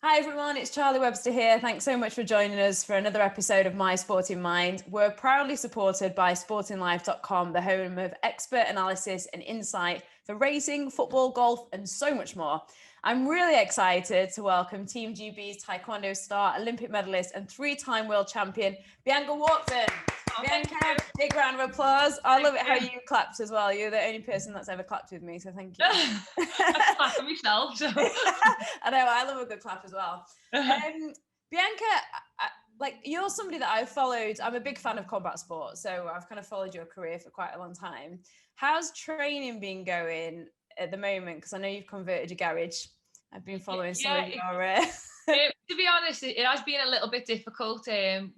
Hi everyone, it's Charlie Webster here. Thanks so much for joining us for another episode of My Sporting Mind. We're proudly supported by sportinglife.com, the home of expert analysis and insight for racing, football, golf, and so much more. I'm really excited to welcome Team GB's Taekwondo star, Olympic medalist, and three-time world champion, Bianca Walkden. Bianca, big round of applause. I love it how you clapped as well. You're the only person that's ever clapped with me, so thank you. I clap for myself. So. I know, I love a good clap as well. Bianca, you're somebody that I've followed. I'm a big fan of combat sports, so I've kind of followed your career for quite a long time. How's training been going at the moment? Because I know you've converted your garage. I've been following some of your... To be honest, it has been a little bit difficult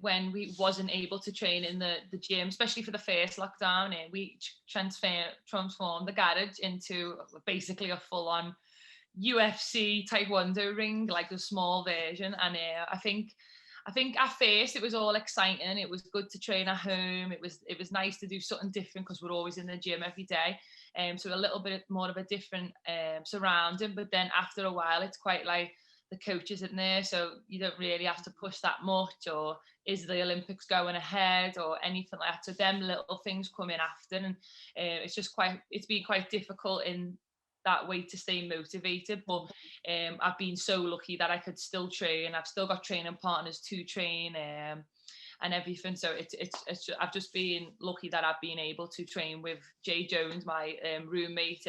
when we wasn't able to train in the gym, especially for the first lockdown. We transformed the garage into basically a full-on UFC Taekwondo ring, like a small version. And I think at first it was all exciting. It was good to train at home. It was nice to do something different because we're always in the gym every day. So a little bit more of a different surrounding. But then after a while, it's quite like the coach isn't there, so you don't really have to push that much, or is the Olympics going ahead or anything like that. So them little things come in after, and it's been quite difficult in that way to stay motivated. But I've been so lucky that I could still train. I've still got training partners to train and everything. So I've just been lucky that I've been able to train with Jay Jones, my roommate,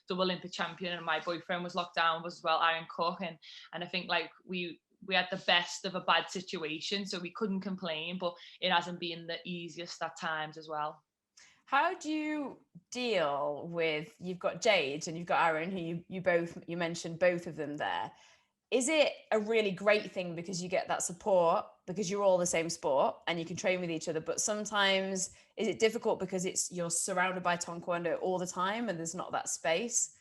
double Olympic champion, and my boyfriend was locked down as well, Aaron Cook, and I think like we had the best of a bad situation, so we couldn't complain, but it hasn't been the easiest at times as well. How do you deal with, you've got Jade and you've got Aaron, who you mentioned both of them there. Is it a really great thing because you get that support because you're all the same sport and you can train with each other? But sometimes is it difficult because you're surrounded by Taekwondo all the time and there's not that space?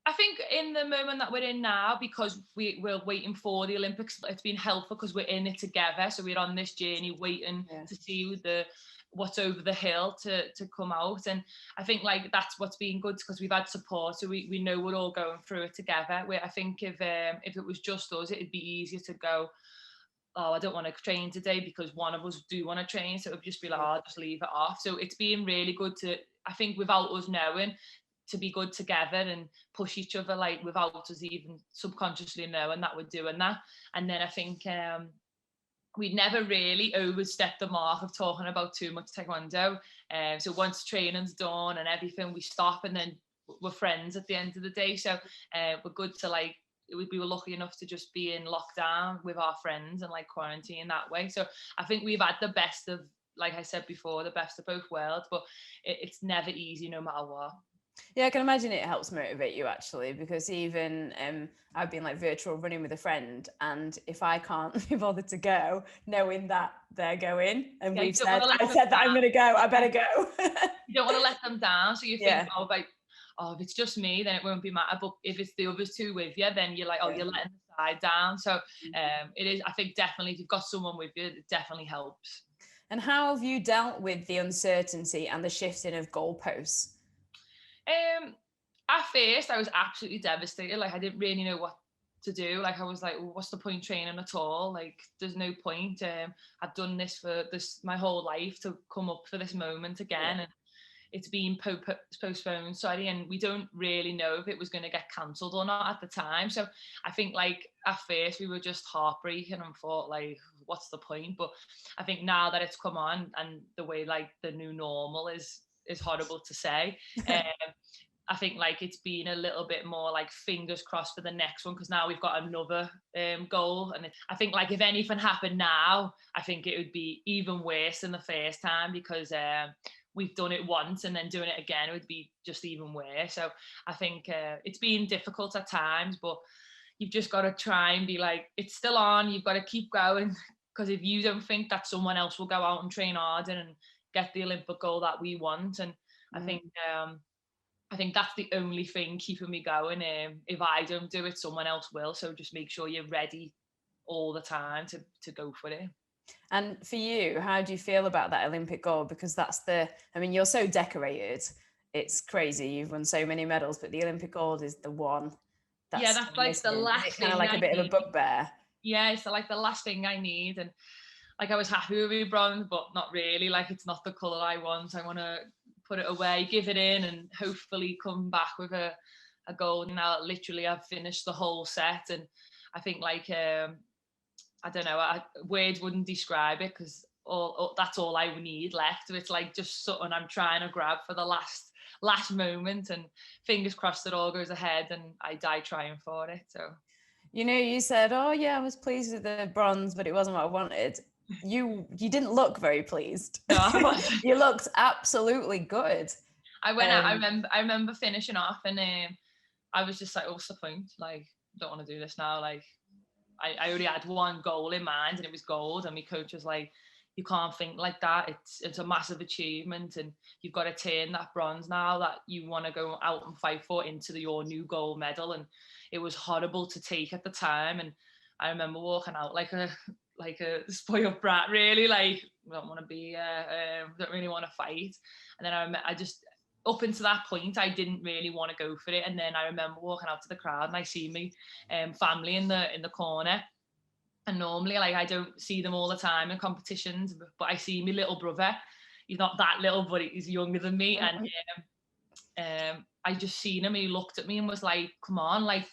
I think in the moment that we're in now, because we're waiting for the Olympics, it's been helpful because we're in it together. So we're on this journey waiting to see what's over the hill to come out. And I think like that's what's been good because we've had support, so we know we're all going through it together. Where I think if it was just us, it'd be easier to go, oh, I don't want to train today because one of us do want to train, so it would just be like, oh, I'll just leave it off. So it's been really good to, I think, without us knowing, to be good together and push each other, like without us even subconsciously knowing that we're doing that. And then I think we never really overstepped the mark of talking about too much Taekwondo. So once training's done and everything, we stop, and then we're friends at the end of the day. So we're good to like, we were lucky enough to just be in lockdown with our friends and like quarantine that way. So I think we've had the best of, like I said before, the best of both worlds, but it's never easy no matter what. Yeah, I can imagine it helps motivate you actually, because even I've been like virtual running with a friend, and if I can't be bothered to go, knowing that they're going and I've said that I'm going to go, I better go. You don't want to let them down, so you think, if it's just me, then it won't be matter. But if it's the others two with you, then you're like, you're letting the side down. So it is, I think definitely if you've got someone with you, it definitely helps. And how have you dealt with the uncertainty and the shifting of goalposts? At first I was absolutely devastated. Like I didn't really know what to do. Like I was like, well, what's the point training at all? Like there's no point. I've done this for my whole life to come up for this moment again, and it's been postponed, and we don't really know if it was going to get cancelled or not at the time. So I think like at first we were just heartbreaking and thought like, what's the point? But I think now that it's come on, and the way like the new normal is horrible to say, I think like it's been a little bit more like fingers crossed for the next one, because now we've got another goal. And I think like if anything happened now, I think it would be even worse than the first time, because we've done it once, and then doing it again it would be just even worse. So I think it's been difficult at times, but you've just got to try and be like, it's still on, you've got to keep going, because if you don't think that someone else will go out and train harder and get the Olympic goal that we want. And I think that's the only thing keeping me going. If I don't do it, someone else will. So just make sure you're ready all the time to go for it. And for you, how do you feel about that Olympic gold? Because you're so decorated. It's crazy. You've won so many medals, but the Olympic gold is the one Yeah, that's like the missing. Is last it kind thing of like I a bit of a need. bugbear? Yeah, it's like the last thing I need. And like I was happy with my bronze, but not really. Like it's not the colour I want. I want to put it away, give it in, and hopefully come back with a gold. Now literally I've finished the whole set, and I think like I don't know, words wouldn't describe it, because that's all I need left. It's like just something I'm trying to grab for the last moment, and fingers crossed it all goes ahead and I die trying for it. So You said, "Oh yeah, I was pleased with the bronze, but it wasn't what I wanted." You didn't look very pleased. no, I wasn't. You looked absolutely good. I went out. I remember finishing off, and I was just like, "Oh, what's the point? Like, don't want to do this now." Like, I already had one goal in mind, and it was gold. And my coach was like, "You can't think like that. It's a massive achievement, and you've got to turn that bronze now that you want to go out and fight for into your new gold medal." And it was horrible to take at the time. And I remember walking out like a spoiled brat, really. Like, I don't want to be, don't really want to fight. And then I just, up until that point, I didn't really want to go for it. And then I remember walking out to the crowd, and I see me family in the corner. And normally, like, I don't see them all the time in competitions, but I see my little brother. He's not that little, but he's younger than me. And I just seen him, and he looked at me and was like, "Come on, like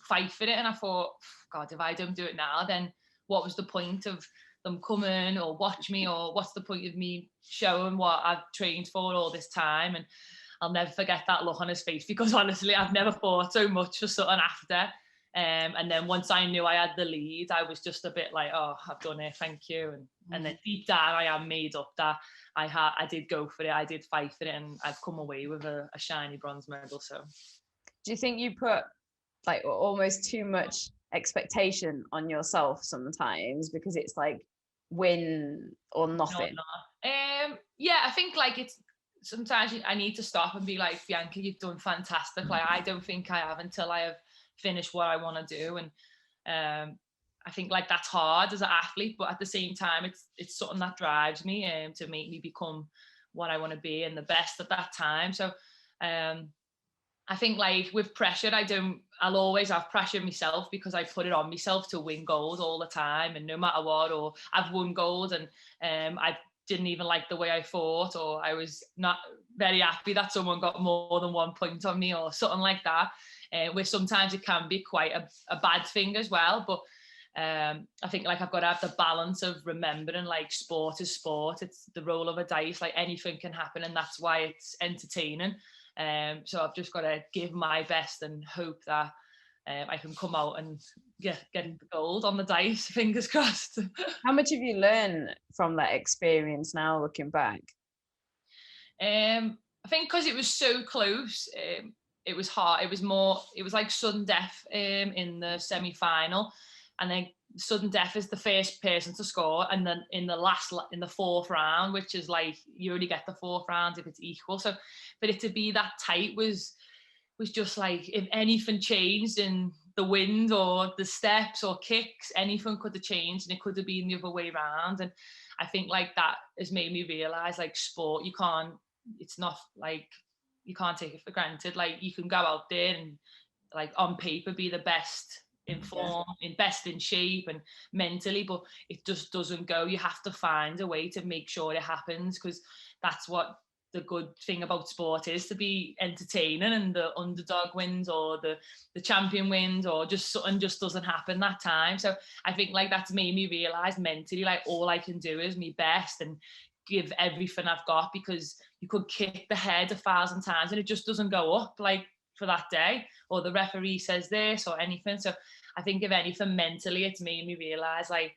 fight for it." And I thought, God, if I don't do it now, then what was the point of them coming or watch me, or what's the point of me showing what I've trained for all this time? And I'll never forget that look on his face, because honestly, I've never fought so much for something after. And then once I knew I had the lead, I was just a bit like, "Oh, I've done it, thank you." And then deep down, I am made up that I did go for it, I did fight for it, and I've come away with a shiny bronze medal. So, Do you think you put like almost too much expectation on yourself sometimes, because it's like win or nothing? no. Yeah, I think like it's sometimes I need to stop and be like, "Bianca, you've done fantastic." Like, I don't think I have until I have finished what I want to do. And I think like that's hard as an athlete, but at the same time, it's something that drives me to make me become what I want to be and the best at that time. So I think like with pressure, I'll always have pressure myself, because I put it on myself to win gold all the time, and no matter what. Or I've won gold, and I didn't even like the way I fought, or I was not very happy that someone got more than 1 point on me, or something like that. Where sometimes it can be quite a bad thing as well. But I think like I've got to have the balance of remembering like sport is sport. It's the roll of a dice. Like, anything can happen, and that's why it's entertaining. So I've just got to give my best and hope that I can come out and get the gold on the dice. Fingers crossed. How much have you learned from that experience now, looking back? I think because it was so close, it was hard. It was like sudden death in the semi-final, and then sudden death is the first person to score, and then in the fourth round, which is like you only get the fourth round if it's equal. So for it to be that tight was just like, if anything changed in the wind or the steps or kicks, anything could have changed, and it could have been the other way around. And I think like that has made me realize like sport, it's not like you can't take it for granted. Like, you can go out there and like on paper be the best in form, best in shape and mentally, but it just doesn't go. You have to find a way to make sure it happens, because that's what the good thing about sport is, to be entertaining, and the underdog wins or the champion wins, or just something just doesn't happen that time. So I think like that's made me realize mentally, like, all I can do is my best and give everything I've got, because you could kick the head 1,000 times and it just doesn't go up like for that day, or the referee says this or anything. So I think if anything, mentally, it's made me realize like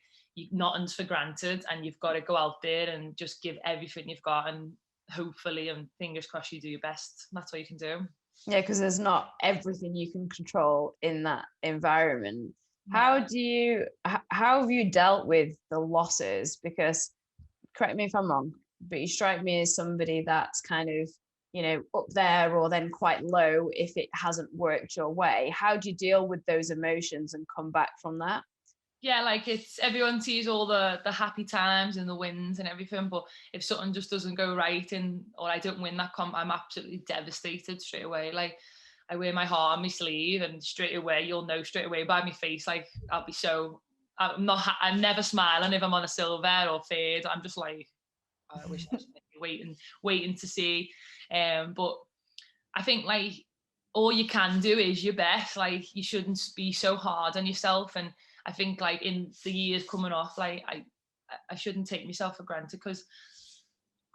nothing's for granted, and you've got to go out there and just give everything you've got, and hopefully, and fingers crossed, you do your best. That's what you can do. Yeah, because there's not everything you can control in that environment. How have you dealt with the losses? Because, correct me if I'm wrong, but you strike me as somebody that's kind of, up there or then quite low if it hasn't worked your way. How do you deal with those emotions and come back from that? Yeah, like, it's everyone sees all the happy times and the wins and everything, but if something just doesn't go right, or I don't win that comp, I'm absolutely devastated straight away. Like, I wear my heart on my sleeve, and straight away you'll know straight away by my face. Like I'm never smiling if I'm on a silver or third. I'm just like, I wish I was waiting to see. But I think like all you can do is your best. Like you shouldn't be so hard on yourself. And I think like in the years coming off, like I shouldn't take myself for granted, because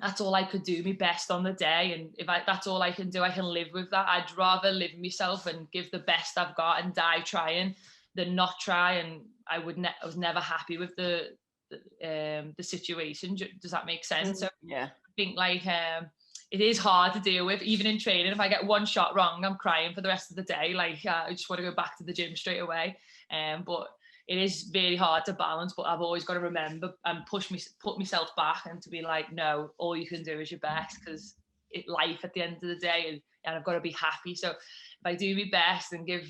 that's all I could do, my best on the day. And if that's all I can do, I can live with that. I'd rather live myself and give the best I've got and die trying than not try. And I was never happy with the situation. Does that make sense? So yeah, I think like it is hard to deal with, even in training. If I get one shot wrong, I'm crying for the rest of the day. Like I just want to go back to the gym straight away. But it is very hard to balance. But I've always got to remember and put myself back, and to be like, no, all you can do is your best, because it's life at the end of the day, and I've got to be happy. So if I do my best and give,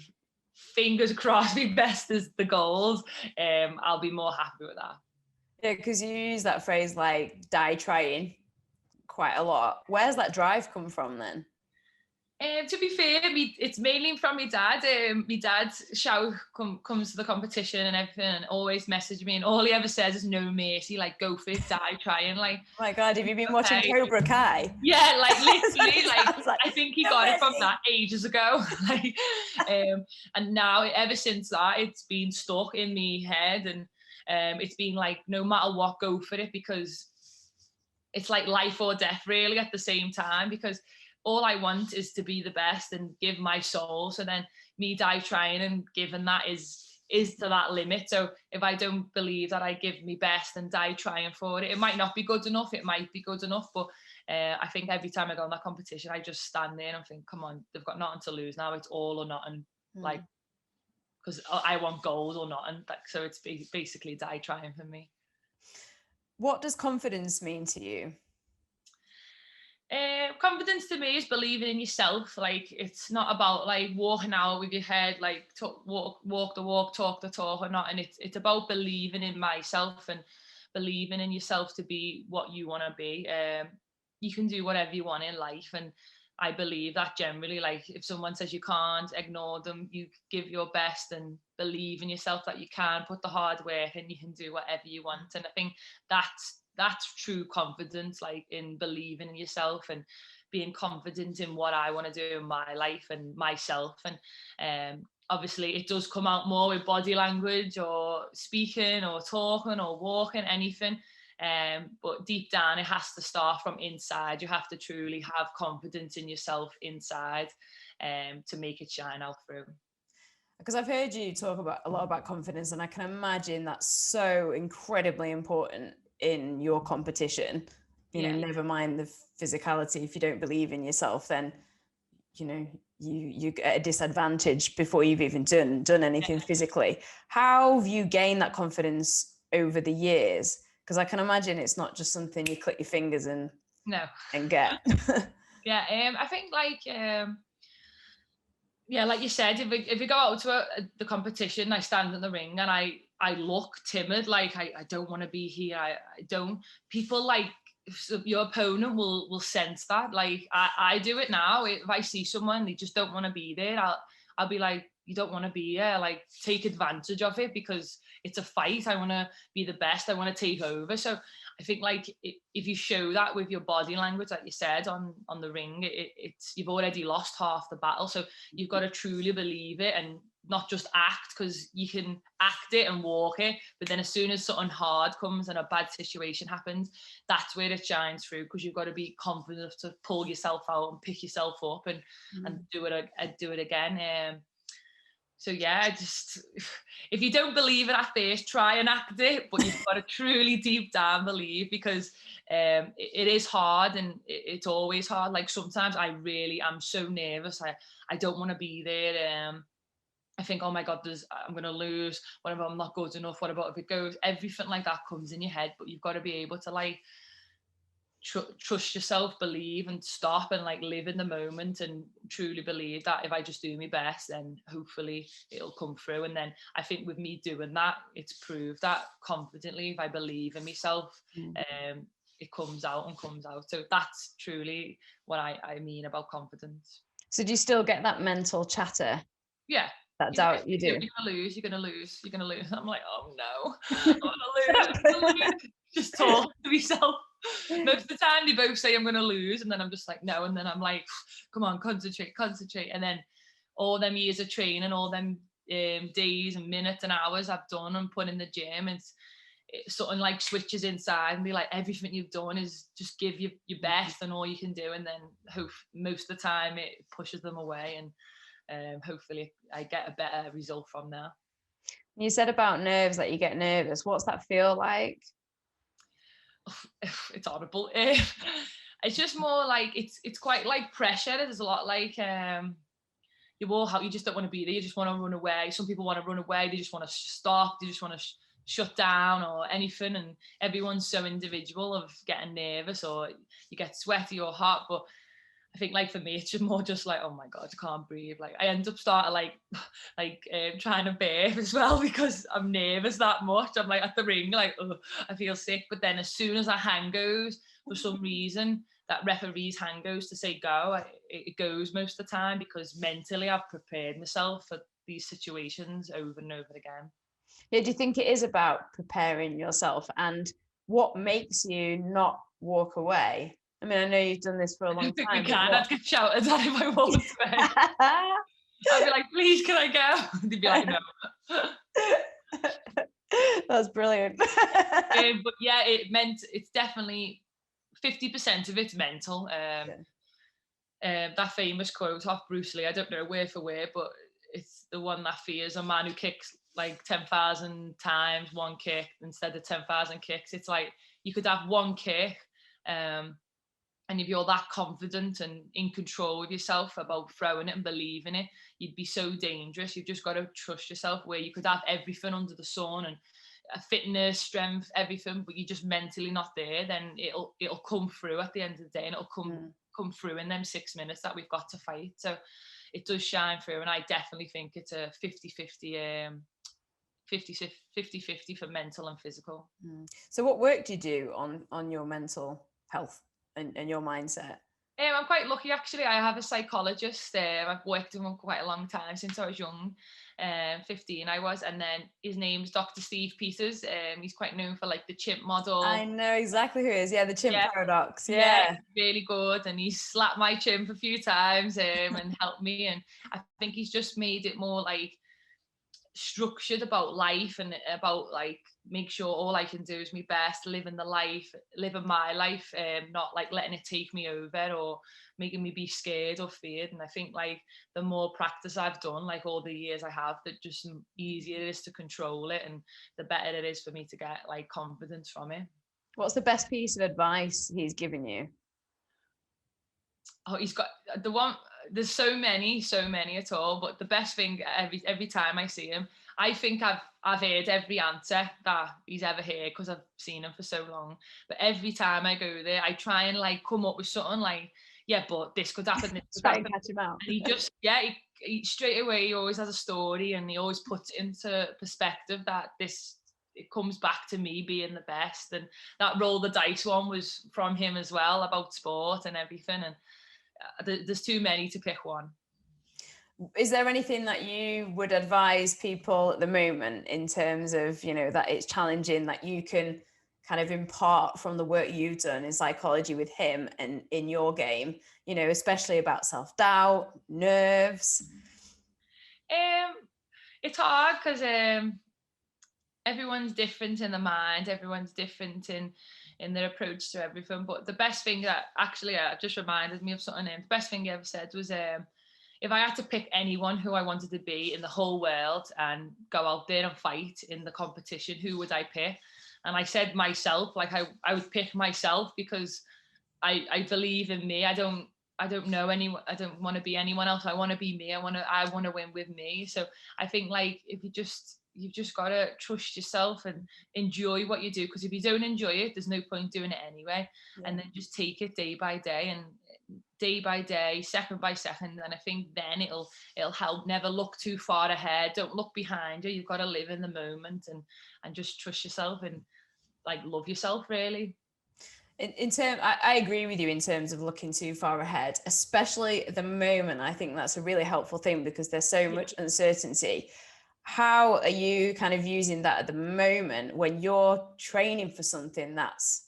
fingers crossed, my best as the goals, I'll be more happy with that. Yeah, because you use that phrase like die trying quite a lot. Where's that drive come from then? To be fair, it's mainly from my dad. My dad comes to the competition and everything, and always message me, and all he ever says is no mercy, like go for it, die trying. Like, oh my God, have you been watching Cobra Kai? Yeah, like literally, like I think he no got mercy. it from that ages ago. Like, and now ever since that, it's been stuck in me head, and it's been like no matter what, go for it, because it's like life or death really at the same time, because all I want is to be the best and give my soul. So then me die trying and giving that is to that limit. So if I don't believe that I give me best and die trying for it, it might not be good enough. It might be good enough, but I think every time I go in that competition, I just stand there and think, come on, they've got nothing to lose now. It's all or nothing. Like, because I want gold or nothing. Like, so it's basically die trying for me. What does confidence mean to you? Confidence to me is believing in yourself. Like, it's not about like walking out with your head like walk the walk, talk the talk or not. And it's about believing in myself and believing in yourself to be what you want to be. You can do whatever you want in life, and I believe that generally. Like, if someone says you can't, ignore them. You give your best and believe in yourself that you can put the hard work and you can do whatever you want. And I think that's true confidence, like in believing in yourself and being confident in what I want to do in my life and myself. And obviously it does come out more with body language or speaking or talking or walking, anything. But deep down, it has to start from inside. You have to truly have confidence in yourself inside to make it shine out through. Because I've heard you talk a lot about confidence, and I can imagine that's so incredibly important in your competition. You know, never mind the physicality. If you don't believe in yourself, then you know you get a disadvantage before you've even done anything physically. How have you gained that confidence over the years? Because I can imagine it's not just something you click your fingers and get. I think like like you said, if you go out to the competition, I stand in the ring and I look timid, like I don't want to be here. I don't. People like your opponent will sense that. Like I do it now. If I see someone, they just don't want to be there, I'll be like, you don't want to be here. Like, take advantage of it because it's a fight. I want to be the best. I want to take over. So I think like if you show that with your body language, like you said on the ring, it's you've already lost half the battle. So you've got to truly believe it and not just act, because you can act it and walk it, but then as soon as something hard comes and a bad situation happens, that's where it shines through, because you've got to be confident to pull yourself out and pick yourself up and do it again. So yeah, just if you don't believe it at first, try and act it, but you've got to truly deep down believe, because it is hard, and it's always hard. Like sometimes I really am so nervous. I don't want to be there. I think, oh my God, I'm going to lose. What if I'm not good enough? What about if it goes? Everything like that comes in your head, but you've got to be able to like trust yourself, believe, and stop and like live in the moment and truly believe that if I just do my best, then hopefully it'll come through. And then I think with me doing that, it's proved that confidently, if I believe in myself, it comes out. So that's truly what I mean about confidence. So do you still get that mental chatter? Yeah. That doubt you do? You're gonna lose, you're gonna lose, you're gonna lose. I'm like, oh no, I'm gonna lose. Just talk to myself. Most of the time they both say I'm gonna lose, and then I'm just like, no, and then I'm like, come on, concentrate. And then all them years of training, all them days and minutes and hours I've done and put in the gym, it's something like switches inside and be like, everything you've done is just give you your best and all you can do, and then hope most of the time it pushes them away, and hopefully I get a better result from that. You said about nerves, that you get nervous. What's that feel like? It's horrible. It's just more like it's quite like pressure. There's a lot like you just don't want to be there. You just want to run away. Some people want to run away. They just want to stop. They just want to shut down or anything. And everyone's so individual of getting nervous, or you get sweaty or hot. But I think like for me, it's just more just like, oh my God, I can't breathe. Like I end up starting trying to bathe as well because I'm nervous that much. I'm like at the ring, like, oh, I feel sick. But then as soon as that hand goes, for some reason, that referee's hand goes to say go, it goes most of the time because mentally I've prepared myself for these situations over and over again. Yeah, do you think it is about preparing yourself, and what makes you not walk away? I mean, I know you've done this for a long time. I'd get shouted at if I walked away. I'd be like, please, can I go? They'd be like, no. That's brilliant. But yeah, it's definitely 50% of it's mental. That famous quote off Bruce Lee, I don't know word for word, but it's the one that fears a man who kicks like 10,000 times one kick instead of 10,000 kicks. It's like you could have one kick, and if you're that confident and in control of yourself about throwing it and believing it, you'd be so dangerous. You've just got to trust yourself, where you could have everything under the sun and fitness, strength, everything, but you're just mentally not there, then it'll come through at the end of the day, and it'll come through in them 6 minutes that we've got to fight. So it does shine through, and I definitely think it's a 50-50 50-50 for mental and physical. So what work do you do on your mental health and your mindset? I'm quite lucky actually. I have a psychologist. I've worked with him quite a long time, since I was young. 15 I was, and then his name's Dr. Steve Peters. He's quite known for like the chimp model. I know exactly who he is. Yeah, the chimp paradox. Yeah, really good. And he's slapped my chimp a few times and helped me. And I think he's just made it more like structured about life, and about like make sure all I can do is my best, living my life, not like letting it take me over or making me be scared or feared. And I think like the more practice I've done, like all the years I have, the just easier it is to control it, and the better it is for me to get like confidence from it. What's the best piece of advice he's given you? Oh, he's got the one. There's so many at all, but the best thing every time I see him, I think I've heard every answer that he's ever heard because I've seen him for so long. But every time I go there, I try and like come up with something like, yeah, but this could happen. This could happen. Catch him out. And he just, he straight away, he always has a story, and he always puts it into perspective that it comes back to me being the best. And that roll the dice one was from him as well, about sport and everything. And there's too many to pick one. Is there anything that you would advise people at the moment in terms of, that it's challenging, that you can kind of impart from the work you've done in psychology with him and in your game, especially about self-doubt, nerves? It's hard because everyone's different in the mind, everyone's different in their approach to everything. But the best thing that actually just reminded me of something, the best thing he ever said was, if I had to pick anyone who I wanted to be in the whole world and go out there and fight in the competition, who would I pick? And I said myself. Like I would pick myself because I believe in me. I don't know anyone. I don't want to be anyone else. I want to be me. I want to win with me. So I think like if you've just got to trust yourself and enjoy what you do, because if you don't enjoy it, there's no point doing it anyway. And then just take it day by day, and day by day, second by second, and I think then it'll help. Never look too far ahead. Don't look behind you. You've got to live in the moment and just trust yourself and like love yourself, really. I agree with you in terms of looking too far ahead, especially at the moment. I think that's a really helpful thing because there's so much uncertainty. How are you kind of using that at the moment when you're training for something that's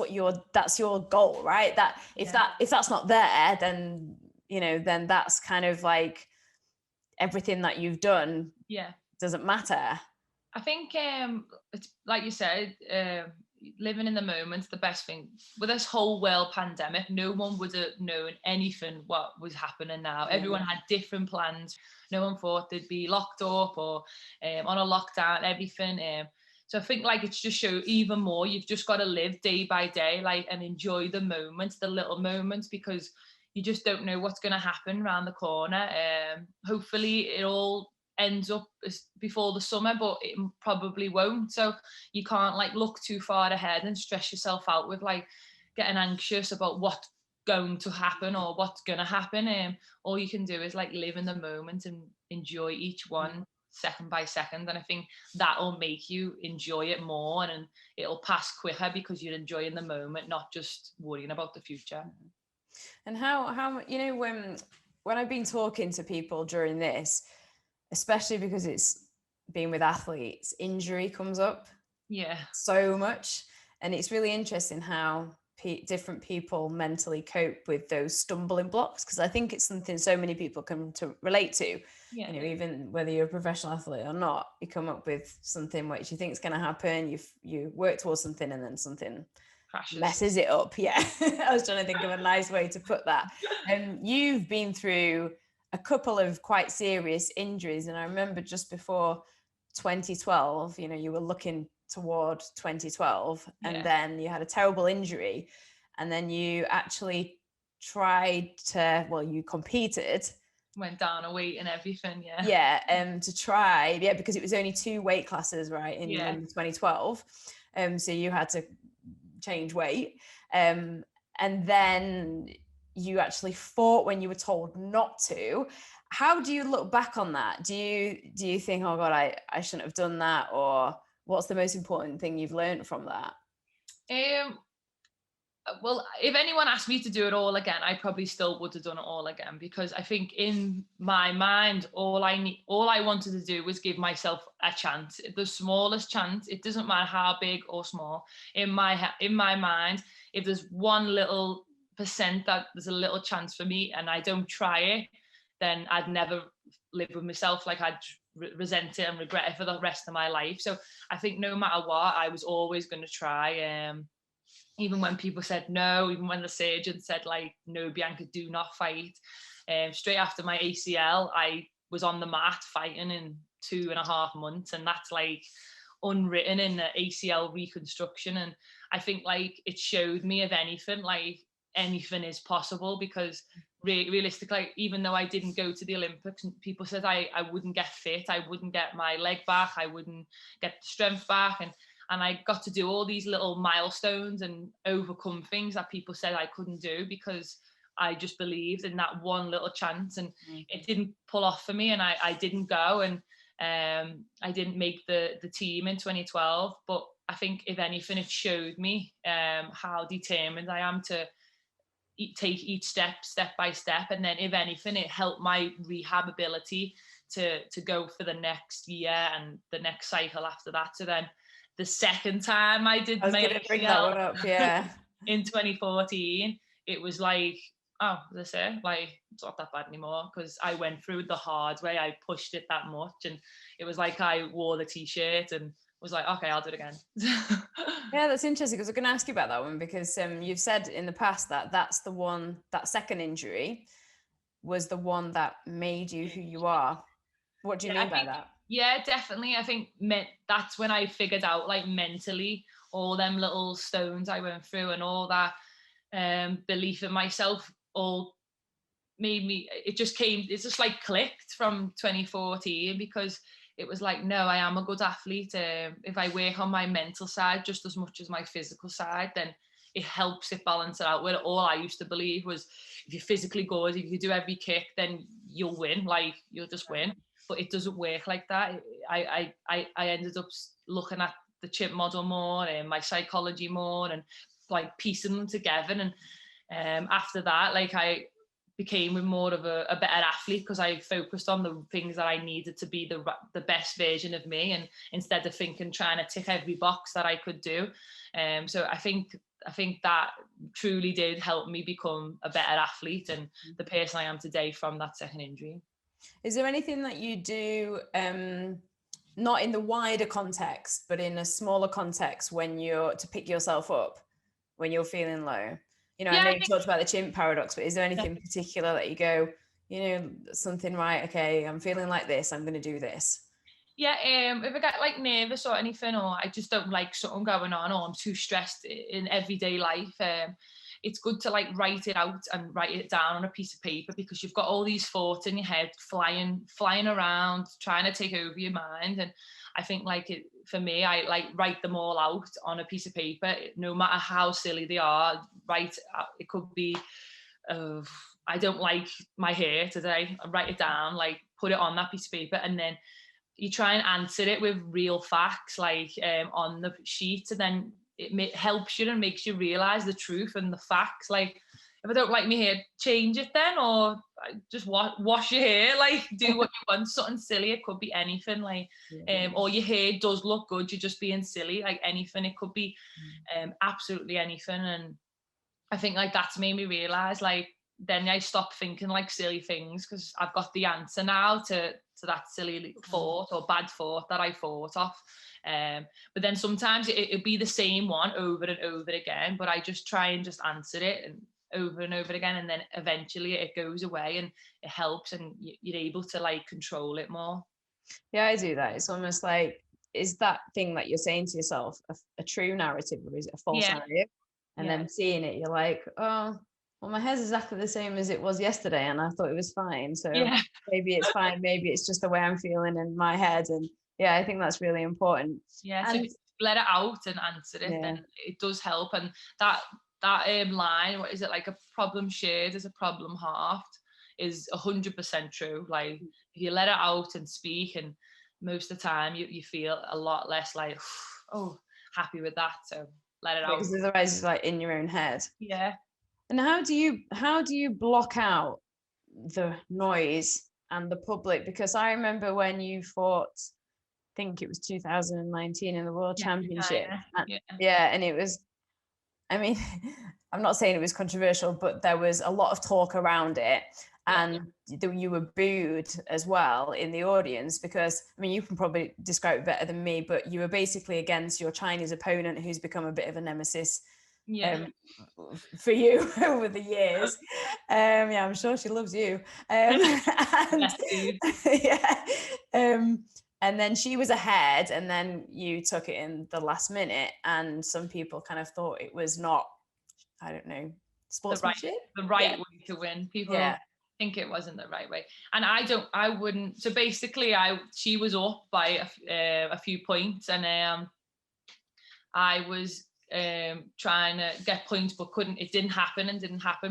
your goal, right? That if that's not there, then then that's kind of like everything that you've done doesn't matter. I think it's like you said, living in the moment's the best thing. With this whole world pandemic, no one would have known anything what was happening now. Everyone had different plans. No one thought they'd be locked up or on a lockdown, everything. So I think like it's just show even more. You've just got to live day by day, like, and enjoy the moments, the little moments, because you just don't know what's going to happen around the corner. Hopefully it all ends up before the summer, but it probably won't. So you can't like look too far ahead and stress yourself out with like getting anxious about what's going to happen or what's going to happen. All you can do is like live in the moment and enjoy each one second by second, and I think that'll make you enjoy it more, and it'll pass quicker because you're enjoying the moment, not just worrying about the future. And how when I've been talking to people during this, especially because it's been with athletes, injury comes up so much, and it's really interesting how different people mentally cope with those stumbling blocks, because I think it's something so many people can to relate to. Even whether you're a professional athlete or not, you come up with something which you think is going to happen, you work towards something, and then something messes it up. I was trying to think of a nice way to put that. And you've been through a couple of quite serious injuries, and I remember just before 2012, you were looking toward 2012, and then you had a terrible injury, and then you actually you competed, went down a weight and everything, to try, because it was only 2 weight classes, right, in 2012, so you had to change weight, and then you actually fought when you were told not to. How do you look back on that? Do you think, oh God, I shouldn't have done that? Or what's the most important thing you've learned from that? Well, if anyone asked me to do it all again, I probably still would have done it all again, because I think in my mind, all I wanted to do was give myself a chance, the smallest chance. It doesn't matter how big or small. In my mind, if there's one little percent that there's a little chance for me and I don't try it, then I'd never live with myself. Like I'd resent it and regret it for the rest of my life. So I think no matter what, I was always going to try. Even when people said no, even when the surgeon said like, no, Bianca, do not fight. Straight after my ACL, I was on the mat fighting in 2.5 months. And that's like unwritten in the ACL reconstruction. And I think like it showed me, if anything, like anything is possible, because realistically, even though I didn't go to the Olympics, people said I wouldn't get fit, I wouldn't get my leg back, I wouldn't get the strength back. And I got to do all these little milestones and overcome things that people said I couldn't do, because I just believed in that one little chance. And it didn't pull off for me, and I didn't go, and I didn't make the team in 2012. But I think if anything, it showed me how determined I am to take each step by step. And then if anything, it helped my rehab ability to go for the next year and the next cycle after that. So then the second time I did my ACL in 2014, it was like, oh, as I say, like, it's not that bad anymore, because I went through the hard way. I pushed it that much, and it was like I wore the t-shirt and was like, okay, I'll do it again. Yeah, that's interesting, because I'm going to ask you about that one, because you've said in the past that second injury was the one that made you who you are. What do you mean by that? Yeah, definitely. I think that's when I figured out, like, mentally, all them little stones I went through and all that belief in myself all made me, it just like clicked from 2014, because it was like, no, I am a good athlete. If I work on my mental side just as much as my physical side, then it helps it balance it out. Where all I used to believe was, if you're physically good, if you do every kick, then you'll win, like you'll just win. But it doesn't work like that. I ended up looking at the chimp model more and my psychology more, and like piecing them together. And after that, like I became more of a better athlete because I focused on the things that I needed to be the best version of me, and instead of trying to tick every box that I could do. So I think that truly did help me become a better athlete and the person I am today from that second injury. Is there anything that you do, not in the wider context, but in a smaller context, when you're to pick yourself up when you're feeling low? You know, I know you talked about the chimp paradox, but is there anything particular that you go, you know, something, right, okay, I'm feeling like this, I'm going to do this? Yeah, if I get like nervous or anything, or I just don't like something going on, or I'm too stressed in everyday life, it's good to like write it out and write it down on a piece of paper, because you've got all these thoughts in your head flying around, trying to take over your mind. And I think for me, I like write them all out on a piece of paper, no matter how silly they are. It could be, I don't like my hair today. I write it down, like put it on that piece of paper, and then you try and answer it with real facts, like on the sheet, and then it helps you and makes you realize the truth and the facts. Like, if I don't like my hair, change it then, or just wash your hair, like do what you want, something silly. It could be anything, like or your hair does look good, you're just being silly, like anything. It could be absolutely anything. And I think like that's made me realize, like, then I stop thinking like silly things, because I've got the answer now to that silly thought or bad thought that I thought of. But then sometimes it'll be the same one over and over again, but I just try and just answer it and over again, and then eventually it goes away and it helps, and you're able to like control it more. Yeah, I do that. It's almost like, is that thing that you're saying to yourself a true narrative, or is it a false narrative? And then seeing it, you're like, oh, well, my hair's exactly the same as it was yesterday, and I thought it was fine. So maybe it's fine. Maybe it's just the way I'm feeling in my head. And yeah, I think that's really important. Yeah, so if you let it out and answer it, then it does help. And that line, what is it, like, a problem shared is a problem halved, is 100% true. Like, if you let it out and speak, and most of the time you feel a lot less like, oh, happy with that. So let it out. Because otherwise it's like in your own head. Yeah. And how do you block out the noise and the public? Because I remember when you fought, I think it was 2019 in the World Championship. And it was, I mean, I'm not saying it was controversial, but there was a lot of talk around it. And you were booed as well in the audience, because, I mean, you can probably describe it better than me, but you were basically against your Chinese opponent, who's become a bit of a nemesis for you over the years. I'm sure she loves you. And then she was ahead, and then you took it in the last minute, and some people kind of thought it was not, I don't know, sportsmanship. The right way to win. People think it wasn't the right way, and I wouldn't. So basically, she was up by a few points, and I was trying to get points, but it didn't happen.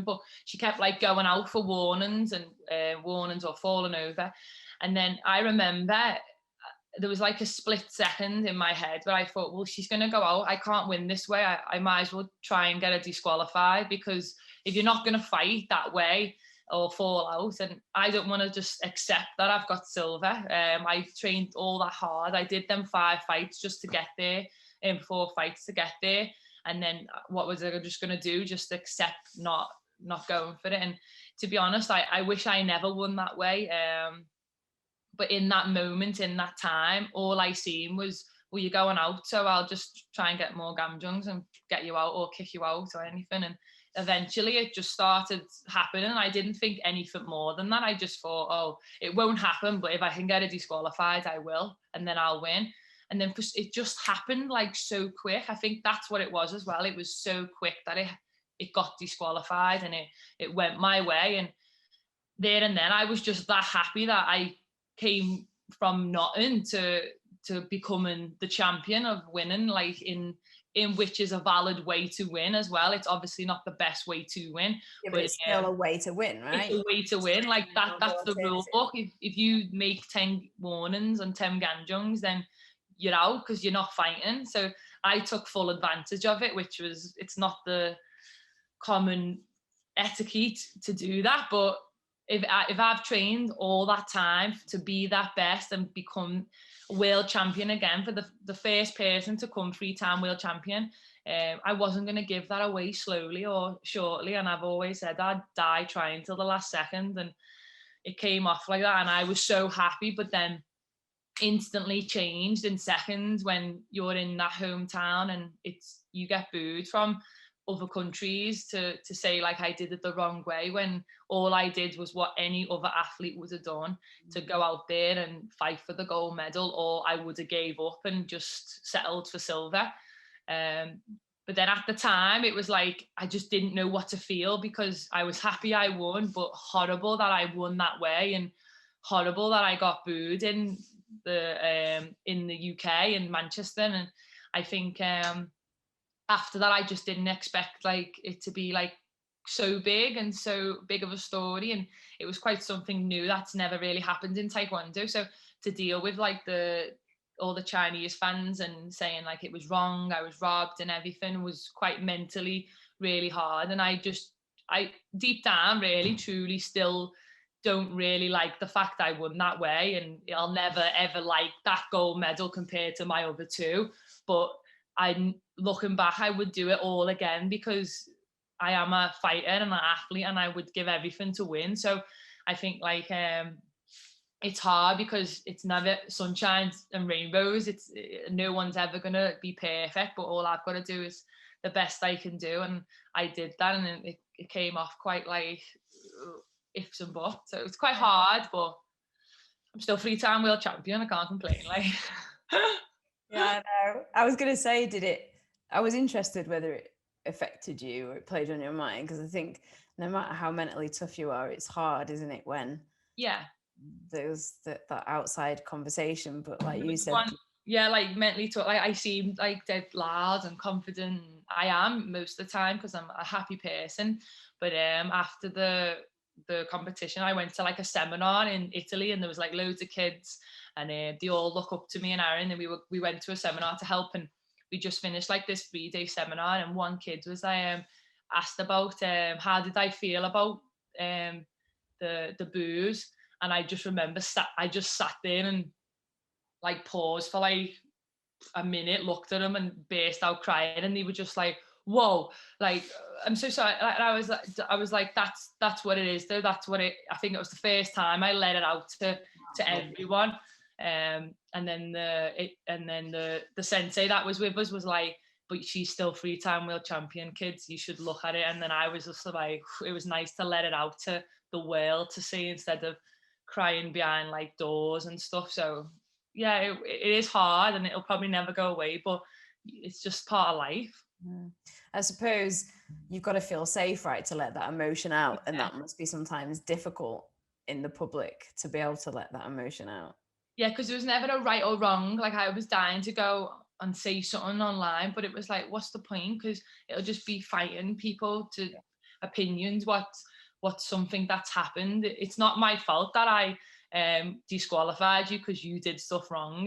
But she kept like going out for warnings or falling over. And then I remember there was like a split second in my head where I thought, well, she's going to go out. I can't win this way. I might as well try and get her disqualified, because if you're not going to fight that way or fall out, and I don't want to just accept that I've got silver. I trained all that hard. I did them 5 fights just to get there, 4 fights to get there. And then what was I just going to do? Just accept not going for it. And to be honest, I wish I never won that way. But in that moment, in that time, all I seen was, well, you're going out, so I'll just try and get more gamjungs and get you out or kick you out or anything. And eventually it just started happening. I didn't think anything more than that. I just thought, oh, it won't happen, but if I can get it disqualified, I will, and then I'll win. And then it just happened like so quick. I think that's what it was as well. It was so quick that it got disqualified, and it went my way. And there and then I was just that happy that I came from nothing to becoming the champion, of winning, like in which is a valid way to win as well. It's obviously not the best way to win, but it's still a way to win, right? It's a way to win. Like that's the rule book. If you make 10 warnings and 10 ganjongs, then you're out because you're not fighting. So I took full advantage of it, which was, it's not the common etiquette to do that, but if I've trained all that time to be that best and become world champion again, for the first person to come 3-time world champion, I wasn't going to give that away slowly or shortly. And I've always said I'd die trying till the last second, and it came off like that. And I was so happy, but then instantly changed in seconds when you're in that hometown and you get booed from other countries to say like I did it the wrong way, when all I did was what any other athlete would have done, to go out there and fight for the gold medal, or I would have gave up and just settled for silver. But then at the time it was like I just didn't know what to feel, because I was happy I won, but horrible that I won that way, and horrible that I got booed in the UK in Manchester. And I think after that I just didn't expect like it to be like so big and so big of a story, and it was quite something new that's never really happened in Taekwondo. So to deal with like all the Chinese fans and saying like it was wrong, I was robbed and everything, was quite mentally really hard. And I deep down really truly still don't really like the fact I won that way, and I'll never ever like that gold medal compared to my other two. But looking back, I would do it all again, because I am a fighter and an athlete, and I would give everything to win. So I think like it's hard because it's never sunshine and rainbows. It's no one's ever gonna be perfect, but all I've got to do is the best I can do, and I did that, and it came off quite like ifs and buts. So it's quite hard, but I'm still 3-time world champion. I can't complain. Like, yeah, I know. I was gonna say, I was interested whether it affected you or it played on your mind, because I think no matter how mentally tough you are, it's hard, isn't it, when there's that outside conversation. But like you said, like mentally tough. Like I seem like dead loud and confident. I am most of the time because I'm a happy person. But after the competition, I went to like a seminar in Italy, and there was like loads of kids, and they all look up to me and Aaron, and we went to a seminar to help, and we just finished like this 3-day seminar, and one kid was asked about how did I feel about the boos, and I just remember I just sat there and like paused for like a minute, looked at him and burst out crying, and they were just like, whoa, like I'm so sorry. And I was like that's what it is though. That's what it, I think it was the first time I let it out to everyone. And then the sensei that was with us was like, but she's still 3-time world champion, kids, you should look at it. And then I was just like, it was nice to let it out to the world to see, instead of crying behind like doors and stuff. So yeah, it is hard, and it'll probably never go away, but it's just part of life. I suppose you've got to feel safe, right, to let that emotion out, and that must be sometimes difficult in the public to be able to let that emotion out. Yeah, because there was never a right or wrong. Like I was dying to go and say something online, but it was like, what's the point? Because it'll just be fighting people to opinions. What's something that's happened? It's not my fault that I disqualified you because you did stuff wrong.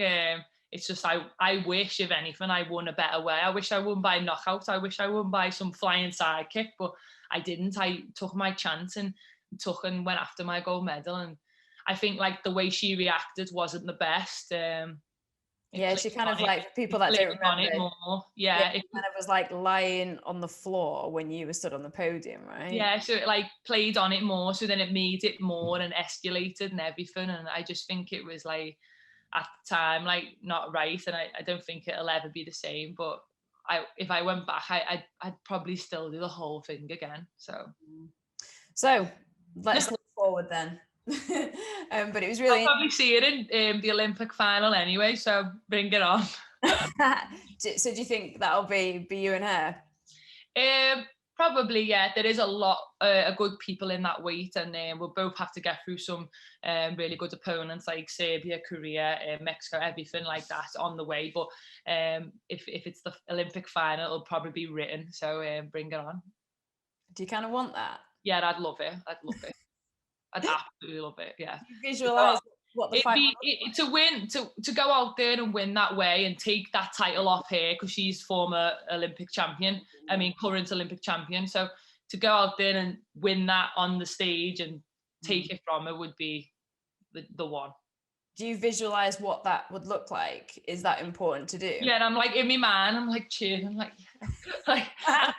It's just I wish, if anything, I won a better way. I wish I won by knockout. I wish I won by some flying sidekick, but I didn't. I took my chance and went after my gold medal. And I think like the way she reacted wasn't the best. She kind of like, for people that don't remember it more. It kind of was like lying on the floor when you were stood on the podium, right? Yeah, so it like played on it more, so then it made it more and escalated and everything. And I just think it was like, at the time, like not right, and I don't think it'll ever be the same. But if I went back, I'd probably still do the whole thing again. So let's look forward then. But it was really. I'll probably see it in the Olympic final anyway. So bring it on. So do you think that'll be you and her? Probably, yeah. There is a lot of good people in that weight, and we'll both have to get through some really good opponents like Serbia, Korea, Mexico, everything like that on the way. But if it's the Olympic final, it'll probably be written. So bring it on. Do you kind of want that? Yeah, I'd love it. I'd absolutely love it. Yeah. Do you visualize what the It'd fight be to win, to go out there and win that way and take that title off her, because she's former Olympic champion. I mean, current Olympic champion. So to go out there and win that on the stage and take it from her would be the one. Do you visualize what that would look like? Is that important to do? Yeah, and I'm like in my mind, I'm like cheering, I'm like, yeah. Like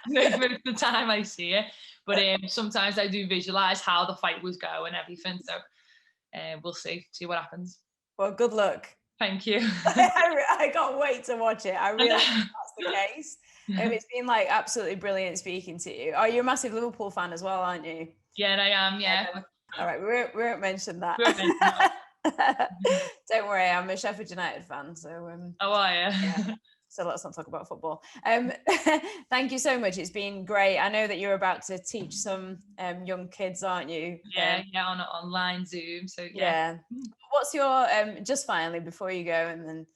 most of the time I see it, but sometimes I do visualize how the fight was going and everything. So we'll see what happens. Well, good luck. Thank you. I can't wait to watch it. I really think that's the case. It's been like absolutely brilliant speaking to you. Oh, you're a massive Liverpool fan as well, aren't you? Yeah, I am. Yeah. All right, we won't mention that. Don't worry, I'm a Sheffield United fan, so oh, are you? Yeah. So let's not talk about football. Thank you so much. It's been great. I know that you're about to teach some young kids, aren't you? Yeah, on an online Zoom. So yeah. What's your just finally before you go, and then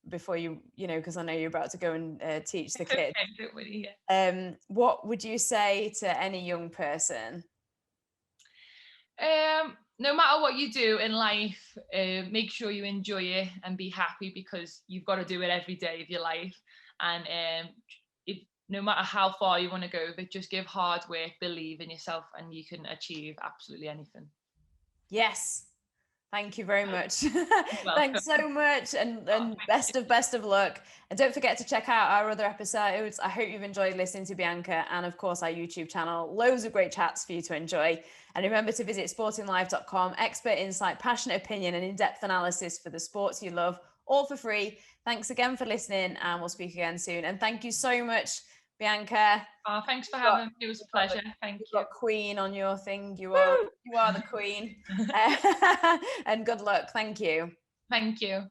before you know, because I know you're about to go and teach the kids. Okay, don't worry, yeah. What would you say to any young person? No matter what you do in life, make sure you enjoy it and be happy, because you've got to do it every day of your life. And no matter how far you want to go, but just give hard work, believe in yourself, and you can achieve absolutely anything. Yes. Thank you very much. Thanks so much, and best of luck. And don't forget to check out our other episodes. I hope you've enjoyed listening to Bianca, and of course our YouTube channel. Loads of great chats for you to enjoy. And remember to visit sportinglive.com. Expert insight, passionate opinion, and in-depth analysis for the sports you love, all for free. Thanks again for listening, and we'll speak again soon. And thank you so much, Bianca. Oh, thanks for having me. It was a pleasure. Thank you. You've got Queen on your thing. You are the Queen. And good luck. Thank you. Thank you.